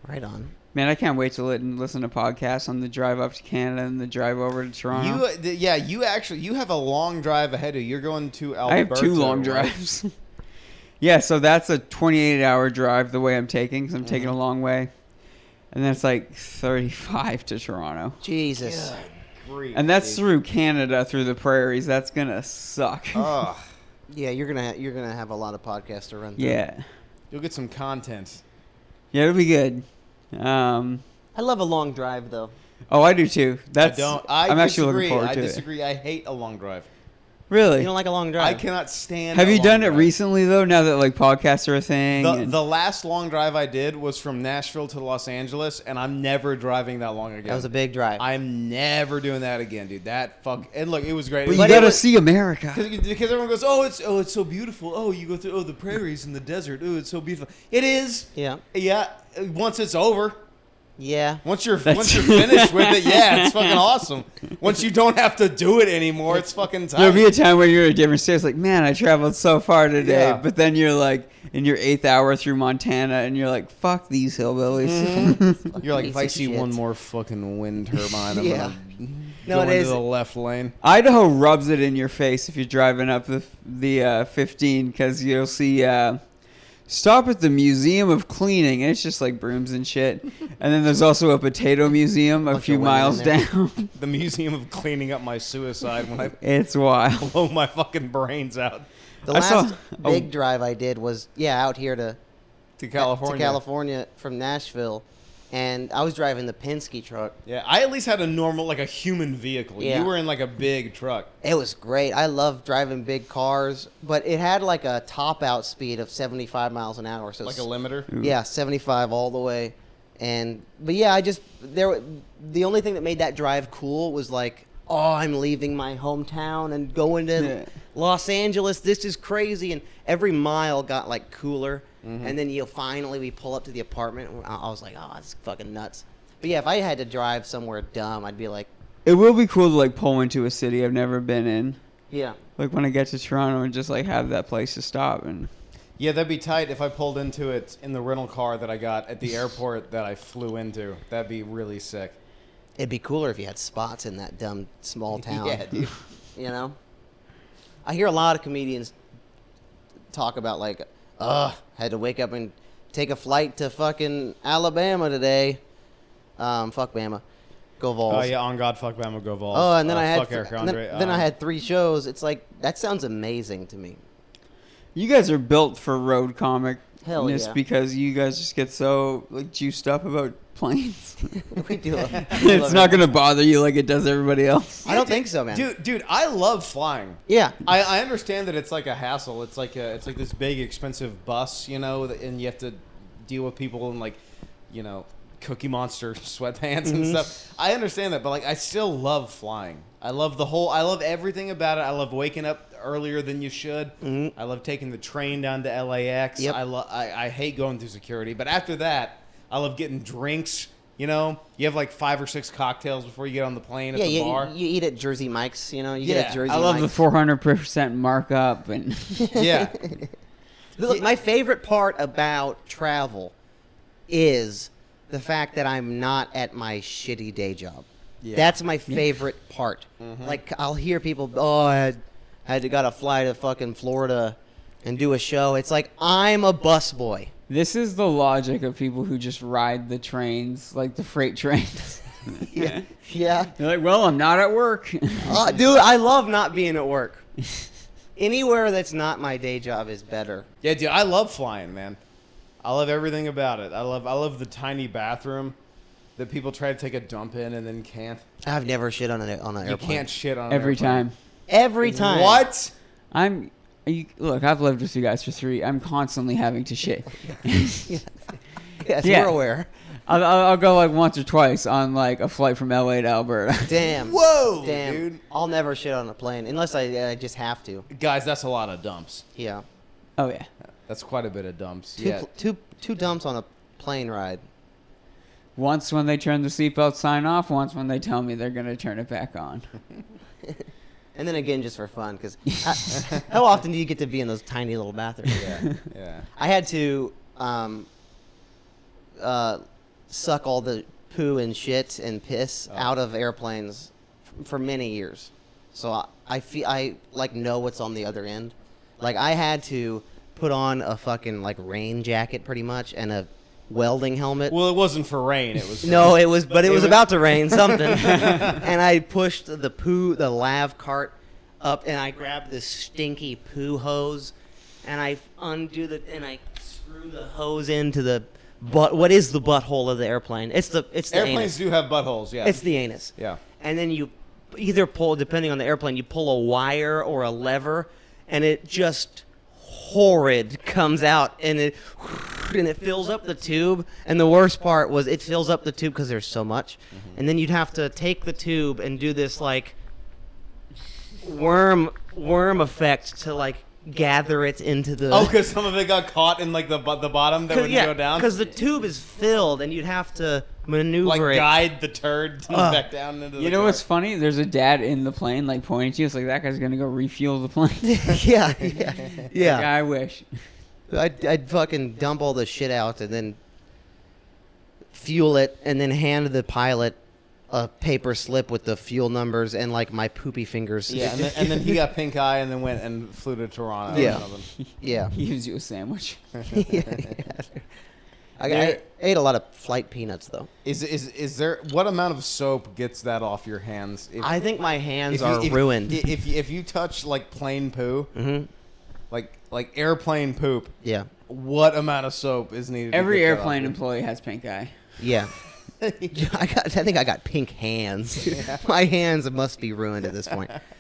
Right on. Man, I can't wait to listen to podcasts on the drive up to Canada and the drive over to Toronto. You have a long drive ahead of you. You're going to Alberta. I have 2 long drives. Yeah, so that's a 28-hour drive the way I'm taking, because I'm taking a long way. And then it's like 35 to Toronto. Jesus. Grief, And that's dude. through Canada, through the prairies. That's going to suck. Ugh. Yeah, you're gonna have a lot of podcasts to run through. Yeah. You'll get some content. Yeah, it'll be good. I love a long drive though. Oh, I do too. I'm actually looking forward to I it. disagree. I hate a long drive. Really? You don't like a long drive? I cannot stand. Have a you long done it drive. recently though? Now that like podcasts are a thing. The last long drive I did was from Nashville to Los Angeles, and I'm never driving that long again. That was a big drive. I'm never doing that again, dude. And look, it was great. but you But gotta see America. because everyone goes, it's so beautiful. Oh, you go through the prairies and the desert. Oh, it's so beautiful. It is. Yeah. Yeah. Once it's over. Yeah. Once you're finished with it, yeah, it's fucking awesome. Once you don't have to do it anymore, it's fucking tight. There'll be a time where you're in a different state. It's like, man, I traveled so far today. Yeah. But then you're like in your 8th hour through Montana, and you're like, fuck these hillbillies. You're like, Piece if I of see shit. one more fucking wind turbine, I'm Yeah. gonna No, go it into is. the left lane. Idaho rubs it in your face if you're driving up the 15, because you'll see stop at the Museum of Cleaning, and it's just like brooms and shit. And then there's also a potato museum a Bunch few of women miles in there. down. The Museum of Cleaning Up My Suicide when I It's wild. blow my fucking brains out The I saw- last big drive I did was out here to to California. from Nashville, and I was driving the Penske truck. Yeah, I at least had a normal, like a human vehicle. Yeah. You were in like a big truck. It was great. I love driving big cars, but it had like a top out speed of 75 miles an hour. So Like a limiter. yeah, 75 all the way. But yeah, the only thing that made that drive cool was like, oh, I'm leaving my hometown and going to Yeah. Los Angeles. This is crazy. And every mile got like cooler. And then we pull up to the apartment. And I was like, oh, it's fucking nuts. But yeah, if I had to drive somewhere dumb, I'd be like, It will be cool to like pull into a city I've never been in. yeah. Like when I get to Toronto and just like have that place to stop. And Yeah, that'd be tight if I pulled into it in the rental car that I got at the airport that I flew into. That'd be really sick. It'd be cooler if you had spots in that dumb small town. Yeah, dude. You know? I hear a lot of comedians talk about like, had to wake up and take a flight to fucking Alabama today. Fuck Bama. Go Vols. Oh yeah, on God, fuck Bama, go Vols. Oh, and then I had fuck Eric and Andre. then I had 3 shows. It's like that sounds amazing to me. you guys are built for road comic. Hell yeah. Because you guys just get so like juiced up about planes. We do. It's not gonna bother you like it does everybody else. I don't think so, man. Dude, I love flying. Yeah. I understand that it's like a hassle. It's like this big expensive bus, you know, and you have to deal with people in like, you know, Cookie Monster sweatpants and stuff. I understand that, but like I still love flying. I love everything about it. I love waking up earlier than you should. I love taking the train down to LAX. Yep. I hate going through security, but after that, I love getting drinks. You know, you have like 5 or 6 cocktails before you get on the plane at the bar. you eat at Jersey Mike's, you know. You Yeah, get at Jersey I love the Mike's. 400% markup and Yeah. Look, my favorite part about travel is the fact that I'm not at my shitty day job. Yeah. That's my favorite part. Like I'll hear people, I got to fly to fucking Florida and do a show. It's like I'm a busboy. this is the logic of people who just ride the trains, like the freight trains. Yeah. They're like, well, I'm not at work. Dude, I love not being at work. Anywhere that's not my day job is better. Yeah, dude, I love flying, man. I love everything about it. I love the tiny bathroom that people try to take a dump in and then can't. I've never shit on an You airplane. can't shit on an Every airplane. time. Every time. What? Look, I've lived with you guys for 3. I'm constantly having to shit. Yes, Yeah. we're aware. I'll go like once or twice on like a flight from LA to Alberta. Damn. Whoa, Damn. dude. I'll never shit on a plane unless I just have to. Guys, that's a lot of dumps. Yeah. Oh yeah. That's quite a bit of dumps. Two, Yeah. two dumps on a plane ride. Once when they turn the seatbelt sign off, once when they tell me they're gonna turn it back on. And then again, just for fun, because how often do you get to be in those tiny little bathrooms? Yeah. I had to suck all the poo and shit and piss out of airplanes for many years. So I feel I like know what's on the other end. Like I had to put on a fucking like rain jacket pretty much and a welding helmet. Well, it wasn't for rain. It was. No, it was about to rain something. And I pushed the lav cart up, and I grabbed this stinky poo hose, and I I screw the hose into the what is the butthole of the airplane? It's the Airplanes anus. do have buttholes. Yeah. It's the anus. Yeah. And then you either pull, depending on the airplane, you pull a wire or a lever, and it just horrid comes out, and it fills up the tube. And the worst part was it fills up the tube because there's so much, and then you'd have to take the tube and do this like worm effect to like gather it into the. Oh, because some of it got caught in like the bottom that would go down. Because the tube is filled, and you'd have to maneuver like it. guide the turd back down into the. You know car. what's funny? There's a dad in the plane, like pointing to you. It's like that guy's gonna go refuel the plane. yeah. Like, I wish. I'd fucking dump all the shit out and then fuel it, and then hand the pilot a paper slip with the fuel numbers and like my poopy fingers. Yeah, and then he got pink eye and then went and flew to Toronto. Yeah. Or something. Yeah. He gives you a sandwich. Yeah. I ate a lot of flight peanuts though. Is there what amount of soap gets that off your hands? I think my hands are ruined. If you touch like plane poo, Mm-hmm. like airplane poop, Yeah. what amount of soap is needed? Every to get that airplane off employee has pink eye. Yeah. I think I got pink hands. My hands must be ruined at this point.